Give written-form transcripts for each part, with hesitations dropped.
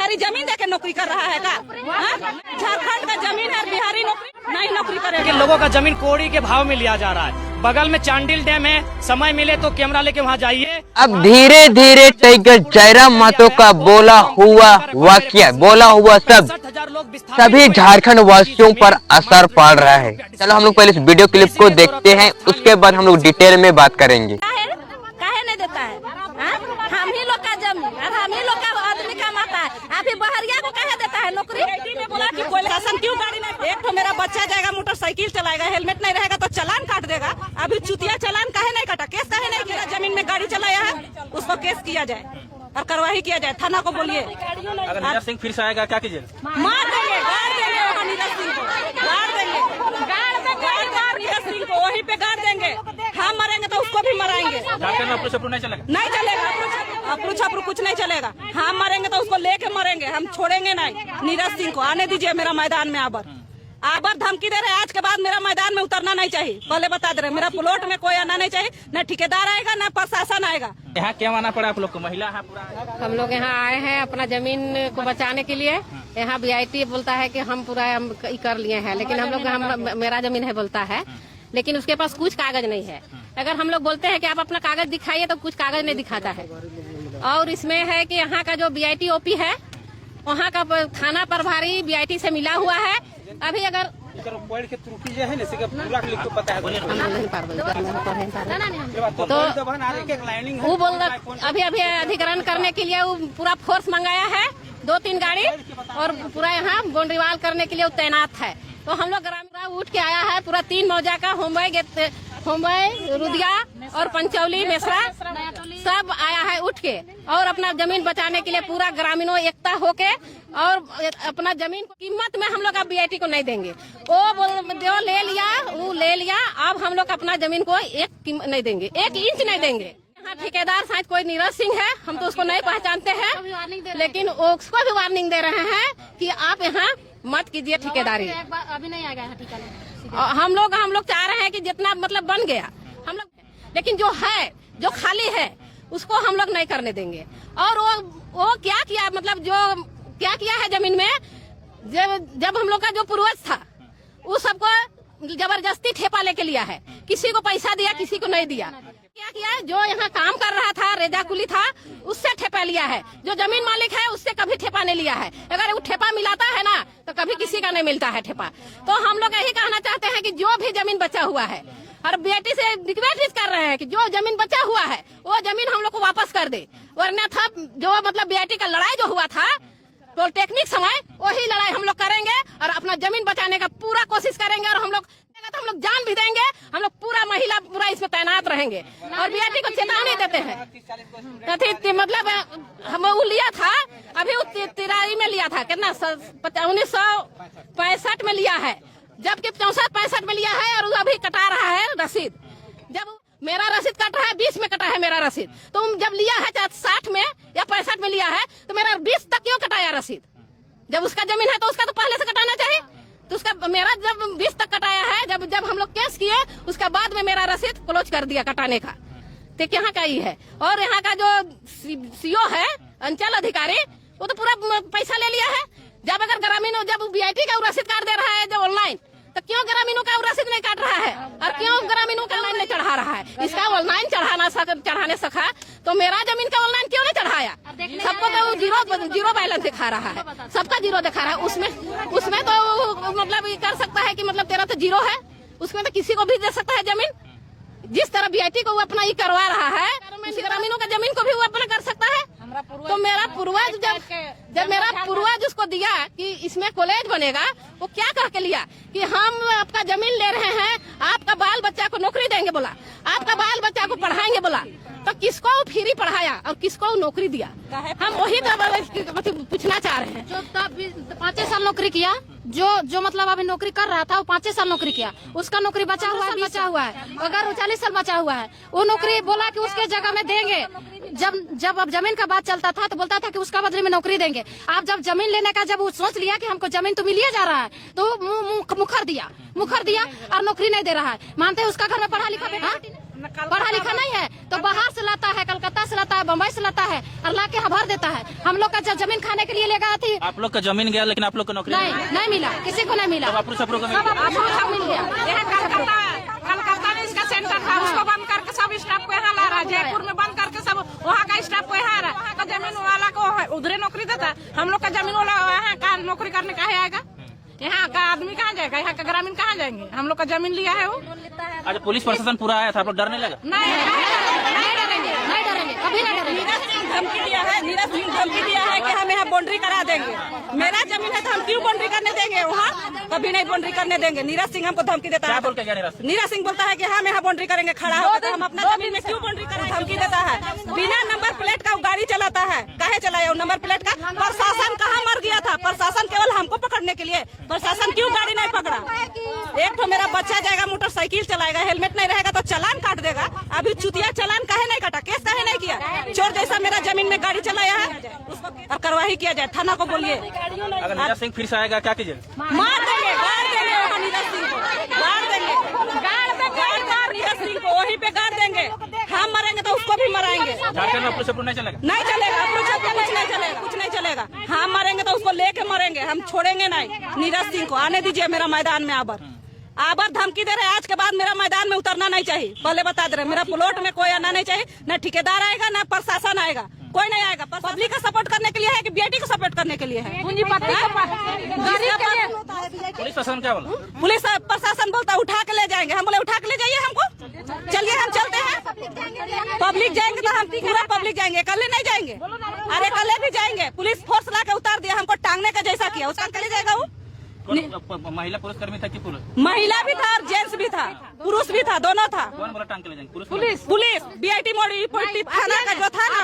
बिहारी जमीन देके नौकरी कर रहा है का? झारखंड का जमीन है, बिहारी नौकरी नहीं नौकरी करेगा। लोगों का जमीन कोड़ी के भाव में लिया जा रहा है। बगल में चांडिल डैम है, समय मिले तो कैमरा लेके वहाँ जाइए। अब धीरे धीरे टाइगर जयराम महतो का बोला हुआ वाक्य, बोला हुआ सब सभी झारखंड वासियों पर असर पड़ रहा है। चलो हम लोग पहले इस वीडियो क्लिप को देखते हैं, उसके बाद हम लोग डिटेल में बात करेंगे। काहे नहीं देता है? हम ही लोग का जमीन, हम ही लोग का आदमी कमाता है, अभी बहरिया को काहे देता है नौकरी? बोला कि कोई शासन क्यों गाड़ी नहीं? एक तो मेरा बच्चा जाएगा मोटरसाइकिल चलाएगा, हेलमेट नहीं रहेगा तो चालान काट देगा। अभी चुतिया चालान काहे नहीं काटा? केस काहे नहीं किया? जमीन में गाड़ी चलाया है, उसको केस किया जाए और कार्रवाई किया जाए। थाना को बोलिए। अगर नीरज सिंह फिर से आएगा क्या कीजिए? मार देंगे, गाड़ देंगे वहाँ नीरज सिंह को, गाड़ देंगे, नीरज सिंह को वहीं पे गाड़ देंगे। हम मरेंगे तो उसको भी मराएंगे। झारखंड में अप्रोच नहीं चलेगा, नहीं चलेगा, अप्रोच कुछ नहीं चलेगा। हम मरेंगे तो उसको लेके मरेंगे, हम छोड़ेंगे नहीं। नीरज सिंह को आने दीजिए मेरा मैदान में। आबर धमकी दे रहे हैं, आज के बाद मेरा मैदान में उतरना नहीं चाहिए। पहले बता दे रहे, मेरा प्लॉट में कोई आना नहीं चाहिए, न ठेकेदार आएगा न प्रशासन आएगा। यहाँ क्या आना पड़ा आप लोग को? महिला है पूरा। हम लोग यहाँ आए हैं अपना जमीन को बचाने के लिए। यहाँ BIT बोलता है कि हम पूरा कर लिए हैं, लेकिन हम लोग मेरा जमीन है बोलता है, लेकिन उसके पास कुछ कागज नहीं है। अगर हम लोग बोलते हैं कि आप अपना कागज दिखाइए तो कुछ कागज नहीं दिखाता है। और इसमें है कि यहाँ का जो BIT OP है, वहाँ का थाना प्रभारी BIT से मिला हुआ है। अभी अगर वो बोल अभी अधिग्रहण करने के लिए वो पूरा फोर्स मंगाया है, 2-3 गाड़ी, और पूरा यहाँ बाउंड्री करने के लिए वो तैनात है। तो हम लोग ग्राम उठ के आया है, पूरा 3 मौजा का होम्बई रुदिया और पंचौली मेसरा सब आया है उठ के, और अपना जमीन बचाने के लिए पूरा ग्रामीणों एकता होके और अपना जमीन को कीमत में हम लोग अब BIT को नहीं देंगे। वो ले लिया, अब हम लोग अपना जमीन को नहीं देंगे, 1 इंच नहीं देंगे। यहाँ ठेकेदार शायद कोई नीरज सिंह है, हम तो उसको नहीं पहचानते हैं, लेकिन उसको भी वार्निंग दे रहे हैं कि आप यहाँ मत कीजिए ठेकेदारी। अभी नहीं आएगा ठेका। हम लोग चाह रहे हैं कि जितना मतलब बन गया हम लोग, लेकिन जो है जो खाली है उसको हम लोग नहीं करने देंगे। और वो क्या किया, मतलब जो क्या किया है जमीन में, जब हम लोग का जो पूर्वज था वो सबको जबरदस्ती ठेपा लेके लिया है। किसी को पैसा दिया, किसी को नहीं दिया। क्या किया, जो यहाँ काम कर रहा था, रेजा कुली था, उससे ठेपा लिया है। जो जमीन मालिक है उससे कभी ठेपा नहीं लिया है। अगर वो ठेपा मिलाता है ना तो कभी किसी का नहीं मिलता है ठेपा। तो हम लोग यही कहना चाहते हैं कि जो भी जमीन बचा हुआ है, और BIT से रिक्वेस्ट कर रहे हैं कि जो जमीन बचा हुआ है वो जमीन हम लोग को वापस कर दे। वरना था जो मतलब BIT का लड़ाई जो हुआ था पॉलिटेक्निक समय, वही लड़ाई हम लोग करेंगे और अपना जमीन बचाने का पूरा कोशिश करेंगे। और हम लोग जान भी देंगे, हम लोग पूरा महिला पूरा इसमें तैनात रहेंगे। और BIT को चेतावनी देते हैं। मतलब हम वो लिया था, अभी वो तिराई में लिया था, कितना 1965 में लिया है, जबकि 64-65 में लिया है, और अभी कटा रहा है रसीद। जब मेरा रसीद कट रहा है, 20 में कटा है मेरा रसीद। तो जब लिया है 60 में या 65 में लिया है, तो मेरा 20 तक क्यों कटाया रसीद? जब उसका जमीन है तो उसका तो पहले से कटाना चाहिए। तो उसका मेरा जब 20 तक कटाया है, जब हम लोग केस किए उसका बाद में मेरा रसीद क्लोज कर दिया कटाने का। तो यहाँ का ही है। और यहाँ का जो CO है, अंचल अधिकारी, वो तो पूरा पैसा ले लिया है। जब अगर ग्रामीणों जब BIT का रसीद काट दे रहा है जब ऑनलाइन, तो क्यों ग्रामीणों का रसीद नहीं काट रहा है? और क्यों ग्रामीणों का ऑनलाइन नहीं चढ़ा रहा है? इसका ऑनलाइन चढ़ाने सका तो मेरा जमीन का ऑनलाइन क्यों नहीं चढ़ाया? सबको तो जीरो बैलेंस दिखा रहा है, सबका जीरो दिखा रहा है। उसमें तो मतलब ये कर सकता है कि मतलब तेरा तो जीरो है, उसमें तो किसी को भी दे सकता है जमीन। जिस तरह BIT को वो अपना ये करवा रहा है, उसी ग्रामीणों का जमीन को भी वो अपना कर सकता है। तो मेरा पूर्वज जब मेरा पूर्वज उसको दिया कि इसमें कॉलेज बनेगा, वो क्या करके लिया कि हम आपका जमीन ले रहे हैं, आपका बाल बच्चा को नौकरी देंगे बोला, आपका बाल बच्चा को पढ़ाएंगे बोला। तो किसको फ्री पढ़ाया और किसको नौकरी दिया? हम वही तो पूछना चाह रहे हैं। जो 5 साल नौकरी किया, जो मतलब अभी नौकरी कर रहा था, वो 5 साल नौकरी किया, उसका नौकरी बचा हुआ है। अगर वो 40 साल बचा हुआ है, वो नौकरी बोला कि उसके जगह में देंगे। जब अब जमीन का बात चलता था तो बोलता था कि उसका बदले में नौकरी देंगे। आप जब जमीन लेने का जब वो सोच लिया कि हमको जमीन तो मिलिए जा रहा है, तो मुखर दिया और नौकरी नहीं दे रहा है। मानते हैं उसका घर में पढ़ा लिखा बेटा पढ़ा लिखा नहीं है तो बाहर से लाता है, कलकत्ता से लाता है, बम्बई से लाता है और ला के भर देता है। हम लोग का जमीन खाने के लिए लेगा थी, आप लोग का जमीन गया लेकिन आप लोग को नौकरी नहीं मिला, किसी को नहीं मिला। आप लोग मिल गया। मिल गया। कलकत्ता में इसका सेंटर था, उसको बंद करके सब स्टाफ को यहाँ ला रहा है। जयपुर में बंद करके सब वहाँ का स्टाफ को यहाँ आ रहा है। तो जमीन वाला को उधरे नौकरी देता, हम लोग का जमीन वाला यहाँ का नौकरी करने का है आएगा। यहाँ का आदमी कहाँ जाएगा, यहाँ का ग्रामीण कहाँ जाएंगे। हम लोग का जमीन लिया है वो। आज पुलिस प्रशासन पूरा आया था, आप लोग डर नहीं लगा? नहीं डरेंगे, नहीं डरेंगे, कभी नहीं डरेंगे। धमकी दिया है, नीरज सिंह धमकी दिया है कि हम यहाँ बाउंड्री करा देंगे। मेरा जमीन है तो हम क्यों बाउंड्री करने देंगे, वहाँ कभी नहीं बाउंड्री करने देंगे। नीरज सिंह हमको धमकी देता है। नीरज सिंह बोलता है कि हम यहाँ बाउंड्री करेंगे, खड़ा होकर हम अपना जमीन में क्यों बाउंड्री करें। धमकी देता है, बिना नंबर प्लेट का गाड़ी चलाता है। काहे चलाया नंबर प्लेट का? प्रशासन कहाँ मर गया था? प्रशासन केवल हमको पकड़ने के लिए। प्रशासन क्यों गाड़ी नहीं पकड़ा? एक तो मेरा बच्चा जाएगा मोटरसाइकिल चलाएगा, हेलमेट नहीं रहेगा तो चालान काट देगा। अभी चुतिया चालान काहे नहीं काटा, केस काहे नहीं किया? चोर जैसा मेरा जमीन में गाड़ी चलाया है, उसको और कार्रवाई किया जाए। थाना को बोलिए। अगर नीरज सिंह फिर से आएगा क्या कीजिए? मार देंगे, गाड़ देंगे वहाँ नीरज सिंह को, गाड़ देंगे, नीरज सिंह को वहीं पे गाड़ देंगे। हम मरेंगे तो उसको भी मराएंगे। झारखंड में पुलिस नहीं चलेगा? नहीं चलेगा, कुछ नहीं चलेगा, कुछ नहीं चलेगा। हम मरेंगे तो उसको लेके मरेंगे, हम छोड़ेंगे नहीं। नीरज सिंह को आने दीजिए मेरा मैदान में। आबर धमकी दे रहे हैं, आज के बाद मेरा मैदान में उतरना नहीं चाहिए। पहले बता दे रहे, मेरा प्लॉट में कोई आना नहीं चाहिए। न ठेकेदार आएगा, न प्रशासन आएगा, कोई नहीं आएगा। पब्लिक का सपोर्ट करने के लिए है कि बीआईटी को सपोर्ट करने के लिए है? पूंजीपति पुलिस प्रशासन क्या बोला? पुलिस प्रशासन बोलता है उठा के ले जाएंगे। हम बोले उठा के ले जाइए हमको, चलिए हम चलते हैं। पब्लिक जाएंगे तो हम पूरा पब्लिक जाएंगे, कल नहीं जाएंगे। अरे कल भी जाएंगे। पुलिस फोर्स ला के उतार दिया, हमको टांगने का जैसा किया। उसका कल जाएगा वो। महिला पुलिसकर्मी था कि पुरुष? महिला भी था और जेंट्स भी था, पुरुष भी था, दोनों था। कौन बोला टांग के ले जाएंगे? पुलिस बीआईटी मोड़ी थाना का जो था ना,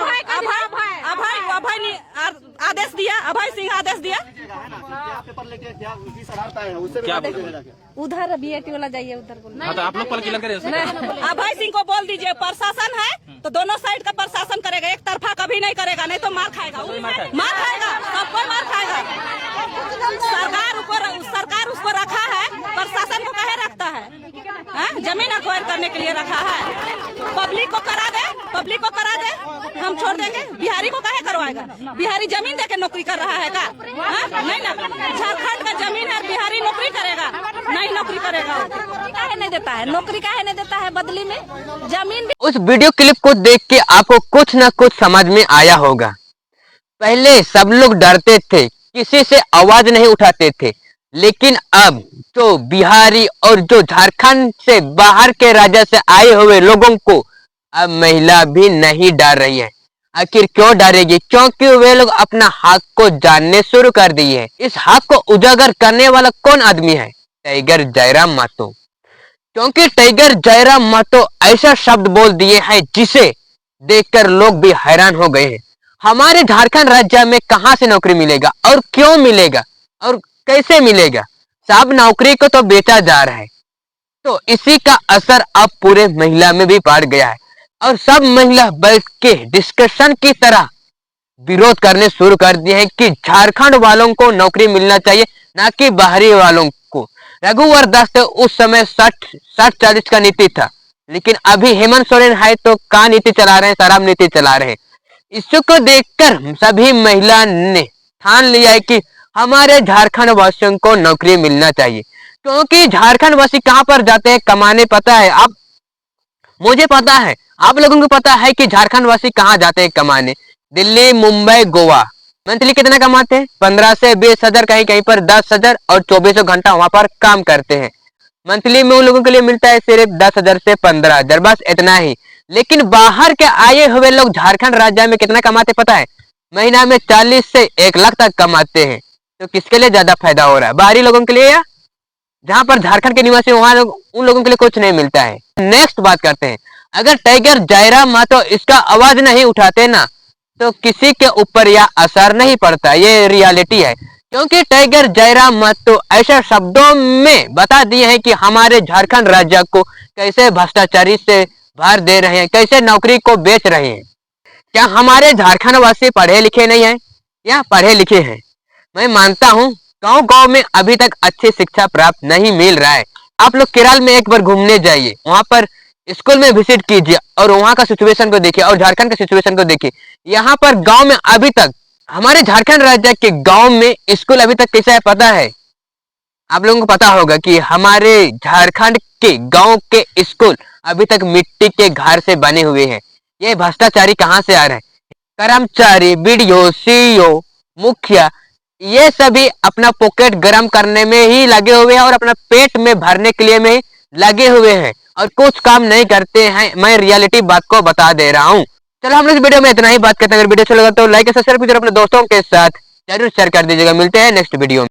अभय ने आदेश दिया, अभय सिंह आदेश दिया। क्या उधर बीआईटी वाला जाइए, उधर बोलो। हाँ तो आप लोग पर किला करें? अभय सिंह को बोल दीजिए, प्रशासन है तो दोनों साइड का प्रशासन करेगा, एक तरफा कभी नहीं करेगा, नहीं तो मार खाएगा, सबको मार खाएगा। सरकार उसको रखा है, प्रशासन को कहे रखता है? जमीन अक्वायर करने के लिए रखा है। पब्लिक को करा दे, हम छोड़ देंगे। बिहारी को काहे करवाएगा? बिहारी जमीन देके नौकरी कर रहा है का? नहीं ना, झारखंड का जमीन है, बिहारी नौकरी करेगा? नहीं नौकरी करेगा। काहे नहीं देता है नौकरी, काहे नहीं देता है बदली में जमीन? उस वीडियो क्लिप को देख के आपको कुछ न कुछ समझ में आया होगा। पहले सब लोग डरते थे, किसी से आवाज नहीं उठाते थे, लेकिन अब जो बिहारी और जो झारखंड से बाहर के राज्य से आए हुए लोगों को अब महिला भी नहीं डर रही है। आखिर क्यों डरेगी? क्योंकि वे लोग अपना हक को जानने शुरू कर दिए हैं। इस हक को उजागर करने वाला कौन आदमी है? टाइगर जयराम महतो। क्योंकि टाइगर जयराम महतो ऐसा शब्द बोल दिए हैं जिसे देखकर लोग भी हैरान हो गए हैं। हमारे झारखंड राज्य में कहां से नौकरी मिलेगा और क्यों मिलेगा और कैसे मिलेगा? सब नौकरी को तो बेचा जा रहा है। तो इसी का असर अब पूरे महिला में भी बढ़ गया है और सब महिला बैठ के डिस्कशन की तरह विरोध करने शुरू कर दिए हैं कि झारखंड वालों को नौकरी मिलना चाहिए, ना कि बाहरी वालों को। रघुवर दास तो उस समय 60-40 का नीति था, लेकिन अभी हेमंत सोरेन है तो का नीति चला रहे हैं? शराब नीति चला रहे हैं। इसको देखकर सभी महिला ने ठान लिया है कि हमारे झारखंड वासियों को नौकरी मिलना चाहिए। क्योंकि झारखंड वासी कहां पर जाते हैं कमाने? पता है आप, मुझे पता है, आप लोगों को पता है कि झारखंड वासी कहां जाते हैं कमाने? दिल्ली, मुंबई, गोवा। मंथली कितना कमाते हैं? 15 से 20 हजार, कहीं कहीं पर 10 हजार, और 24 घंटा वहां पर काम करते हैं। मंथली में उन लोगों के लिए मिलता है सिर्फ 10 हजार से 15 हजार, बस इतना ही। लेकिन बाहर के आए हुए लोग झारखंड राज्य में कितना कमाते पता है? महीना में 40 से 1 लाख तक कमाते हैं। तो किसके लिए ज्यादा फायदा हो रहा है? बाहरी लोगों के लिए या जहां पर झारखंड के निवासी वहां उन लोगों के लिए कुछ नहीं मिलता है। नेक्स्ट बात करते हैं, अगर टाइगर जयराम महतो इसका आवाज नहीं उठाते ना तो किसी के ऊपर यह असर नहीं पड़ता। ये रियलिटी है। क्योंकि टाइगर जयराम महतो ऐसे शब्दों में बता दिए हैं कि हमारे झारखंड राज्य को कैसे भ्रष्टाचारी से भर दे रहे हैं, कैसे नौकरी को बेच रहे हैं। क्या हमारे झारखंड वासी पढ़े लिखे नहीं है या पढ़े लिखे हैं? मैं मानता हूं गांव गांव में अभी तक अच्छी शिक्षा प्राप्त नहीं मिल रहा है। आप लोग केरल में एक बार घूमने जाइए, वहां पर स्कूल में विजिट कीजिए और वहाँ का सिचुएशन को देखिए और झारखंड के सिचुएशन को देखिए। यहाँ पर गांव में अभी तक, हमारे झारखंड राज्य के गांव में स्कूल अभी तक कैसा है पता है? आप लोगों को पता होगा कि हमारे झारखंड के गांव के स्कूल अभी तक मिट्टी के घर से बने हुए हैं। ये भ्रष्टाचारी कहाँ से आ रहा है? कर्मचारी, बीडीओ, सीईओ, मुखिया, ये सभी अपना पॉकेट गर्म करने में ही लगे हुए हैं और अपना पेट में भरने के लिए में लगे हुए हैं और कुछ काम नहीं करते हैं। मैं रियलिटी बात को बता दे रहा हूँ। चलो हम लोग इस वीडियो में इतना ही बात करते हैं। अगर वीडियो अच्छा लगा तो लाइक और सब्सक्राइब कीजिए, अपने दोस्तों के साथ जरूर शेयर कर दीजिएगा। मिलते हैं नेक्स्ट वीडियो में।